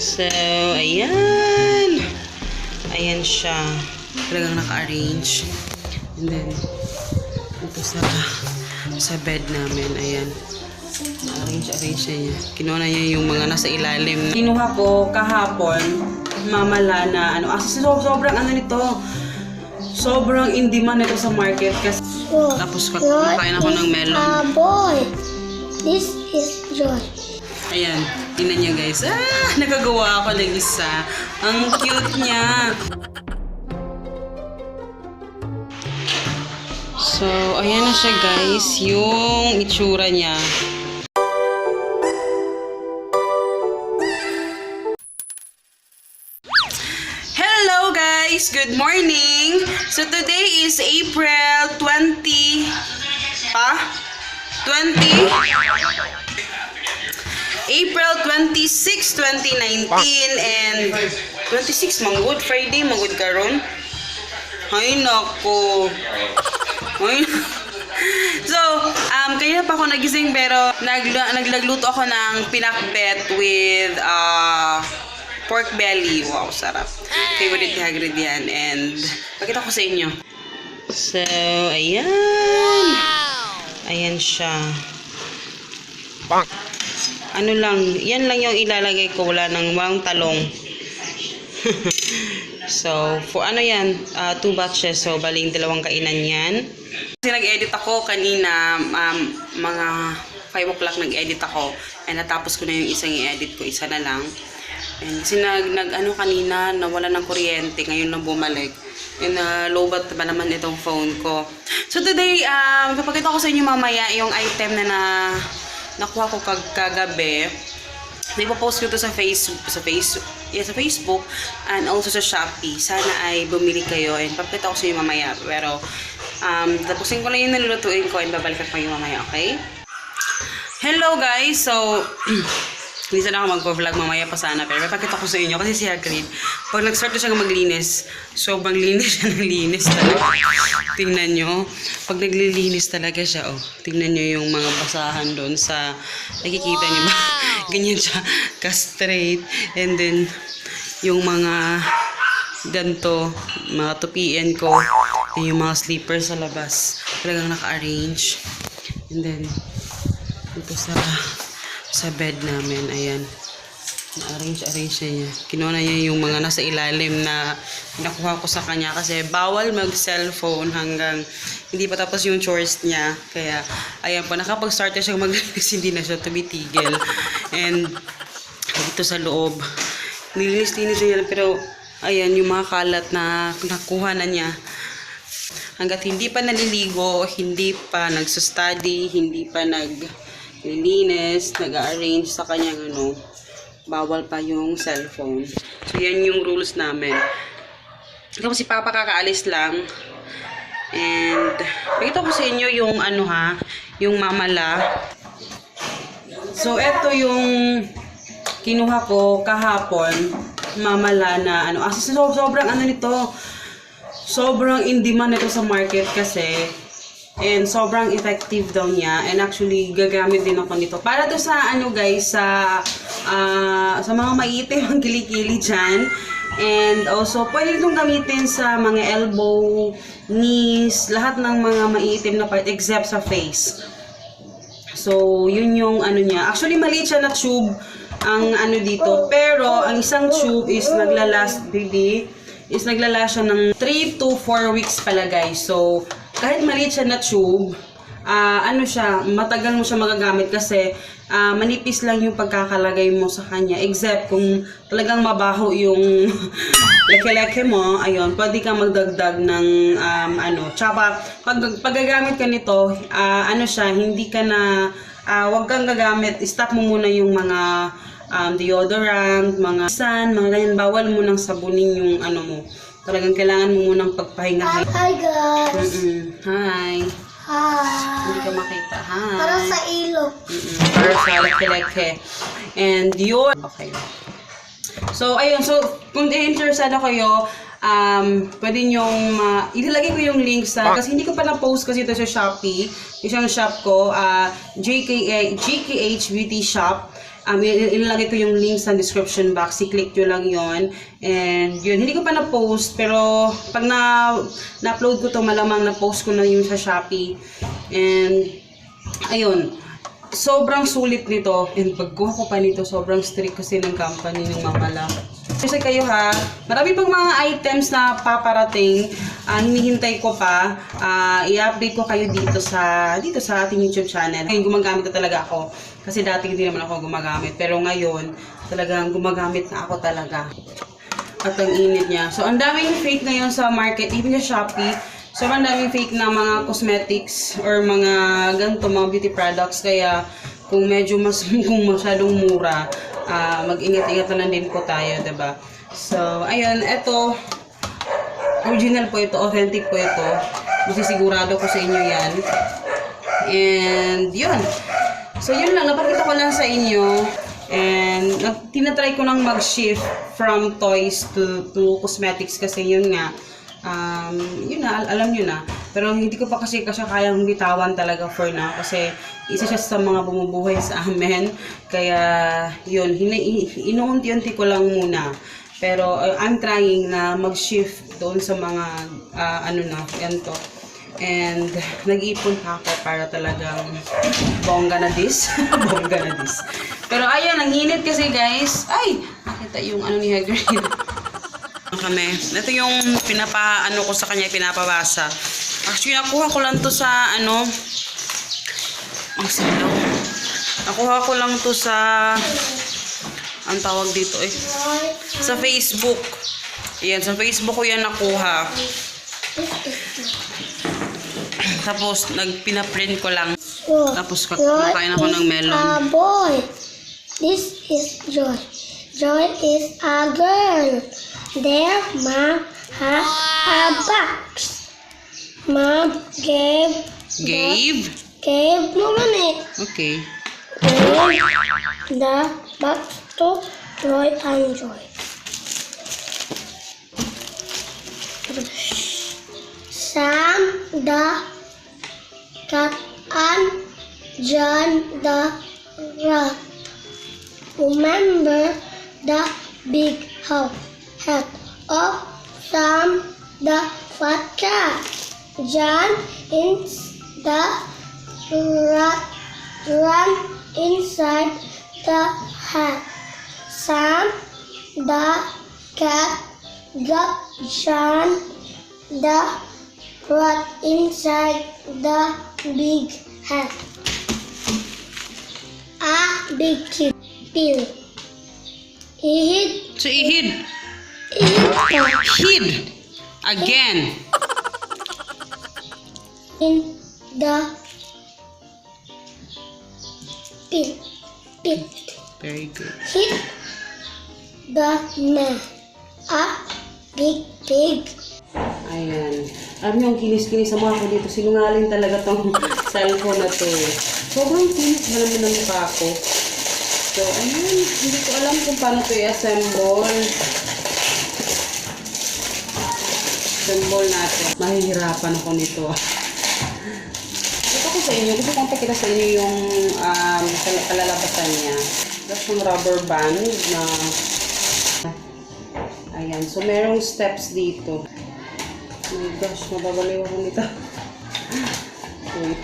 So, ayan. Ayan siya. Talagang naka-arrange. And then, ito sa bed namin. Ayan. Arrange niya. Kinuha na niya yung mga nasa ilalim. Kinuha ko kahapon, mamala na ano. Sobrang ano nito. Sobrang in demand nito sa market. Kasi, tapos kakain ako ng melon. Boy. This is Joy. Ayan. Tingnan niyo guys. Nagagawa ako ng isa. Ang cute niya. So, ayan na siya guys. Yung itsura niya. Hello guys! Good morning! So, today is April 20... 20? April 26, 2019 and 26, Good Friday, Good karon. Ay, nako. So, kaya pa ako nagising pero naglagluto ako ng pinakbet with pork belly. Wow, sarap. Favorite ni Hagrid yan. And, pakita ko sa inyo. So, ayan. Ayan siya. Ano lang, yan lang yung ilalagay ko. Wala nang talong. So, for ano yan, 2 batches. So, baling 2 kainan yan. Kasi nag-edit ako kanina, mga 5 o'clock nag-edit ako. And natapos ko na yung isang i-edit ko, isa na lang. And kasi ano kanina, nawala ng kuryente, ngayon lang bumalik. And low-bat ba naman itong phone ko. So today, papakita ko sa inyo mamaya yung item na nakuha ko kagabi. Ipopost ko to sa Facebook and also sa Shopee. Sana ay bumili kayo and papakita ko sa inyo mamaya. Pero tapusin ko lang yung nalulutuin ko and babalikan ko yung mamaya, okay? Hello guys! So, hindi sana ako mag-vlog mamaya pa sana, pero papakita ko sa inyo kasi si Hagrid, pag nag-start na siya maglinis, sobrang linis siya ng linis talaga. Tingnan nyo, pag naglilinis talaga siya, tingnan nyo yung mga basahan doon sa, nakikita nyo ba? Ganyan siya, ka-straight. And then, yung mga ganito, mga tupian ko, yung mga slippers sa labas, talagang naka-arrange. And then, ito sa bed namin, ayan. Na-arrange niya. Kinuha na niya yung mga nasa ilalim na nakuha ko sa kanya kasi bawal mag-cellphone hanggang hindi pa tapos yung chores niya. Kaya, ayan po, nakapag-start na siya maglinis, hindi na siya tumitigil. And, dito sa loob, nilinis-linis niya, pero, ayan, yung mga kalat na nakuha na niya. Hanggat hindi pa naliligo, hindi pa nagsustudy, hindi pa nilinis, nag-arrange sa kanyang bawal pa yung cellphone. So, yan yung rules namin. Ito si Papa kakaalis lang. And, pakita ko sa inyo yung yung mamala. So, ito yung kinuha ko kahapon. Mamala na sobrang nito. Sobrang in demand nito sa market kasi. And sobrang effective daw niya. And actually, gagamit din ako nito. Para to sa guys, sa mga maiitim ang kilikili dyan. And also, pwede itong gamitin sa mga elbow, knees, lahat ng mga maiitim na part except sa face. So, yun yung niya. Actually, maliit siya na tube ang dito. Pero, ang isang tube is naglalast, naglalast siya ng 3 to 4 weeks pala guys. So, kahit maliit siya na tube, matagal mo siya magagamit kasi manipis lang yung pagkakalagay mo sa kanya. Except kung talagang mabaho yung leke-leke mo, ayun, pwede kang magdagdag ng tsaka pag gagamit ka nito, hindi ka na, wag kang gagamit, stop mo muna yung mga deodorant, mga ganyan, bawal mo nang sabunin yung mo. Talagang kailangan mo munang pagpahingahin. Hi guys! Hi! Hi! Hindi ka makita. Hi! Para sa ilog. Para sa leke-leke. And yun. Okay. So, ayun. So, kung interested kayo, pwede nyong ilalagay ko yung link sa, kasi hindi ko pa na-post kasi ito sa Shopee. Isang shop ko, GKH Beauty Shop. Ilalagay ko yung link sa description box. I-click nyo lang yon. And yun, hindi ko pa na-post. Pero pag na-upload ko to, malamang na-post ko na yung sa Shopee. And ayun, sobrang sulit nito. And pagkuha ko pa nito, sobrang strict kasi ng company ng Mamala. Kasi kayo ha, marami pang mga items na paparating, hinihintay ko pa, i-update ko kayo dito sa ating YouTube channel. Ngayon gumagamit na talaga ako, kasi dati hindi naman ako gumagamit, pero ngayon talagang gumagamit na ako talaga. At ang init niya. So ang daming fake ngayon sa market, even sa Shopee. So ang daming fake na mga cosmetics or mga ganito, mga beauty products, kaya kung medyo kung masyadong mura, mag-ingat-ingat na lang din po tayo, diba? So, ayun, ito, original po ito, authentic po ito. Masisigurado ko sa inyo yan. And, yun. So, yun lang, napakita ko lang sa inyo. And, tinatry ko lang mag-shift from toys to cosmetics kasi yun nga, yun na, alam nyo na. Pero hindi ko pa kasi kayang bitawan talaga for now kasi isa siya sa mga bumubuhay sa amin. Kaya yun, inuunti-unti ko lang muna. Pero I'm trying na mag-shift doon sa mga ganito. And nag-iipon pa ako para talagang bongga na this. Bongga na this. Pero ayun, ang init kasi guys. Ay, nakita yung ni Hagrid. Kami. Ito yung ko sa kanya, pinapabasa. Actually, nakuha ko lang to sa ang silo. Nakuha ko lang to sa ang tawag dito sa Facebook. Ayan, sa Facebook ko yan nakuha. Tapos, pinaprint ko lang. Tapos, kumakain ako ng melon. Boy. This is Joy. Joy is a girl. Their mom has a box. Mom gave naman Okay. Gave the box to Joy and Joy. Sam the cat and John the rat. Remember the big head of Sam the fat cat. John is the rat run inside the hat. Sam the cat got John the rat inside the big hat. A big pill. So, hid. Again. In the pit. Very good. Hit the man. A big pig. Ayan. Alam yung kinis-kinis sa mukha ko dito. Sinungaling talaga tong cellphone na to. Sobrang kinis na naman ng mukha ko. So, ayun. Hindi ko alam kung paano to i-assemble. Assemble natin. Mahihirapan ako nito. Ito ko sa inyo. Gusto kong pakita sa inyo yung kalalabasan niya. Tapos yung rubber band na ayan. So, merong steps dito. Oh my gosh, mababaliw ako nito. Wait.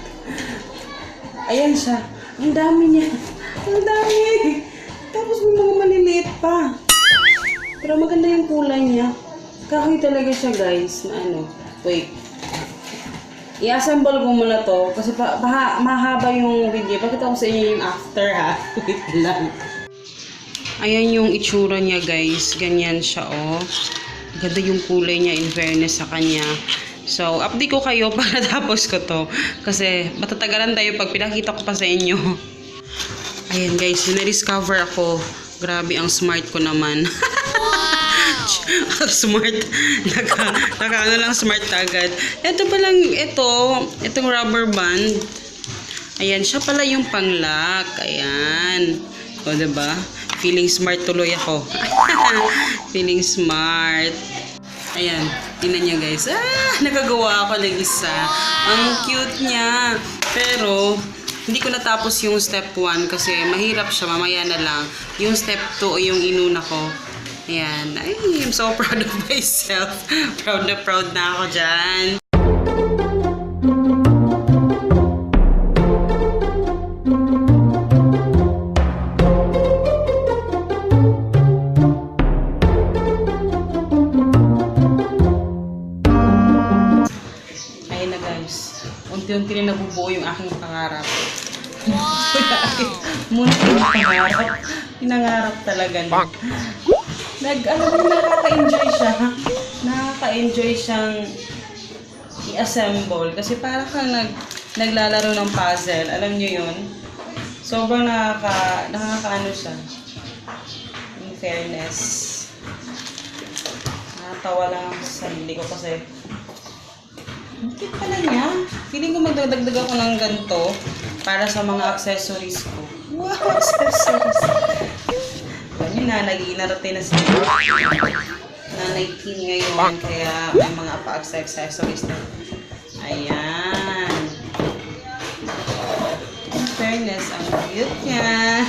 Ayan siya. Ang dami niya. Ang dami. Tapos may mga maliliit pa. Pero maganda yung kulay niya. Kahoy talaga siya guys. Na wait. I-assemble ko muna to. Kasi mahaba yung video. Pakita ko sa inyo yung after ha. Wait lang. Ayan yung itsura niya guys. Ganyan siya oh. Ganda yung kulay niya in fairness sa kanya. So, update ko kayo para tapos ko to. Kasi matatagalan tayo pag pinakita ko pa sa inyo. Ayan guys, na-discover ako. Grabe ang smart ko naman. Smart. Naka lang smart agad. Ito pa lang, itong rubber band. Ayan, siya pala yung pang-lock. Ayan. O, diba? Feeling smart tuloy ako. Feeling smart. Ayan, tingnan niya guys. Nakagawa ako ng isa. Ang cute niya. Pero, hindi ko natapos yung step 1 kasi mahirap siya, mamaya na lang. Yung step 2 yung inuna ko. Ayan. Ay, I'm so proud of myself. Proud na ako dyan. Ayun na guys. Unti-unti na nabubuo yung aking pangarap. Muna yung pangarap. Pinangarap talaga na. Nakaka-enjoy siya. Nakaka-enjoy siyang i-assemble. Kasi para kang naglalaro ng puzzle. Alam niyo yun? Sobrang nakaka-ano siya. In fairness. Nakatawa lang ako sa sarili ko kasi ang cute pala niya. Feeling ko magdadagdag ako ng ganito para sa mga accessories ko. Wow, accessories. Alam niyo na, nag-iinarte na siya. Nanay teen ngayon, kaya may mga pa-accessories na. Ayan. In fairness, ang cute niya.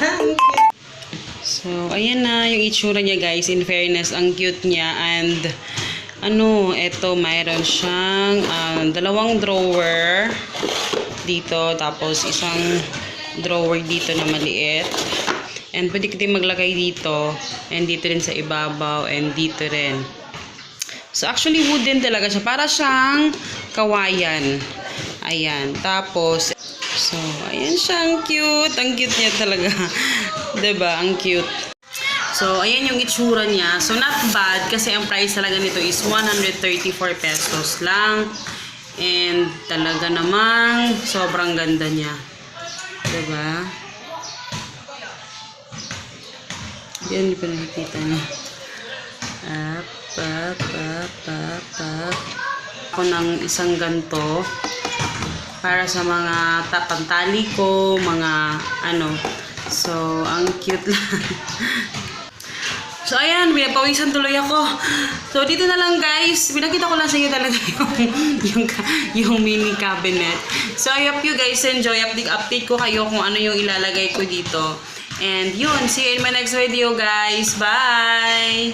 So, ayan na yung itsura niya guys. In fairness, ang cute niya. And, eto, mayroon siyang dalawang drawer dito. Tapos, isang drawer dito na maliit. And, pwede ka din maglagay dito. And, dito rin sa ibabaw. And, dito rin. So, actually, wooden talaga siya. Para siyang kawayan. Ayan. Tapos, so, ayan siya. Ang cute. Ang cute niya talaga. Diba? Ang cute. So, ayan yung itsura niya. So, not bad kasi ang price talaga nito is 134 pesos lang. And, talaga namang sobrang ganda niya. Diba? Yan, hindi pa nakikita niya. Ako ng isang ganto para sa mga pantali ko, mga So, ang cute lang. So, ayan, pinapawisan tuloy ako. So, dito na lang guys. Pinakita ko lang sa inyo talaga yung mini cabinet. So, I hope you guys enjoy. Update ko kayo kung ano yung ilalagay ko dito. And yun, see you in my next video guys. Bye!